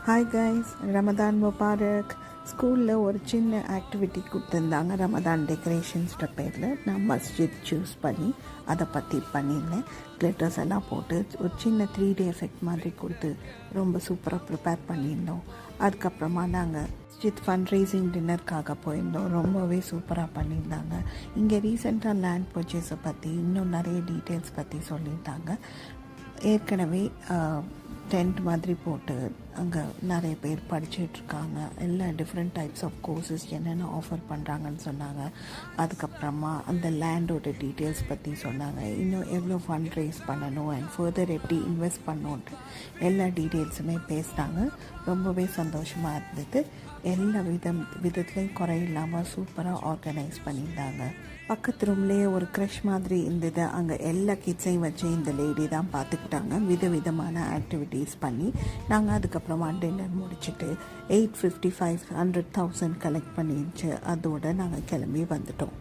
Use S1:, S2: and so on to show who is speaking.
S1: Hi guys, Ramadan Mubarak. ஸ்கூலில் ஒரு சின்ன ஆக்டிவிட்டி கொடுத்துருந்தாங்க ரமதான் டெக்கரேஷன்ஸ்ன்ற பேரில். நான் மஸ்ஜித் சூஸ் பண்ணி அதை பற்றி பண்ணியிருந்தேன். கிளிட்டர்ஸ் எல்லாம் போட்டு ஒரு சின்ன 3D எஃபெக்ட் மாதிரி கொடுத்து ரொம்ப சூப்பராக ப்ரிப்பேர் பண்ணியிருந்தோம். அதுக்கப்புறமா நாங்கள் மஸ்ஜித் ஃபண்ட் ரைசிங் டின்னருக்காக போயிருந்தோம். ரொம்பவே சூப்பராக பண்ணியிருந்தாங்க. இங்கே ரீசெண்டாக லேண்ட் பர்ச்சேஸை பற்றி இன்னும் நிறைய டீட்டெயில்ஸ் பற்றி சொல்லியிருந்தாங்க. ஏற்கனவே டென்ட் மாதிரி போட்டு அங்கே நிறைய பேர் படிச்சுட்ருக்காங்க. எல்லா டிஃப்ரெண்ட் டைப்ஸ் ஆஃப் கோர்சஸ் என்னென்ன ஆஃபர் பண்ணுறாங்கன்னு சொன்னாங்க. அதுக்கப்புறமா அந்த லேண்டோட டீட்டெயில்ஸ் பற்றி சொன்னாங்க. இன்னும் எவ்வளோ ஃபண்ட் ரைஸ் பண்ணணும் அண்ட் ஃபர்தர் எப்படி இன்வெஸ்ட் பண்ணணுன்ட்டு எல்லா டீட்டெயில்ஸுமே பேசினாங்க. ரொம்பவே சந்தோஷமாக இருந்தது. எல்லா விதத்துலேயும் குறை இல்லாமல் சூப்பராக ஆர்கனைஸ் பண்ணியிருந்தாங்க. பக்கத்து ரூம்லேயே ஒரு க்ரஷ் மாதிரி இருந்தது. அங்கே எல்லா கிட்ஸையும் வச்சு இந்த லேடி தான் பார்த்துக்கிட்டாங்க. விதவிதமான ஆக்டிவிட்டீஸ் பண்ணி நாங்கள் அதுக்கப்புறமா டின்னர் முடிச்சுட்டு 855 100,000 கலெக்ட் பண்ணிடுச்சு. அதோடு நாங்கள் கிளம்பி வந்துட்டோம்.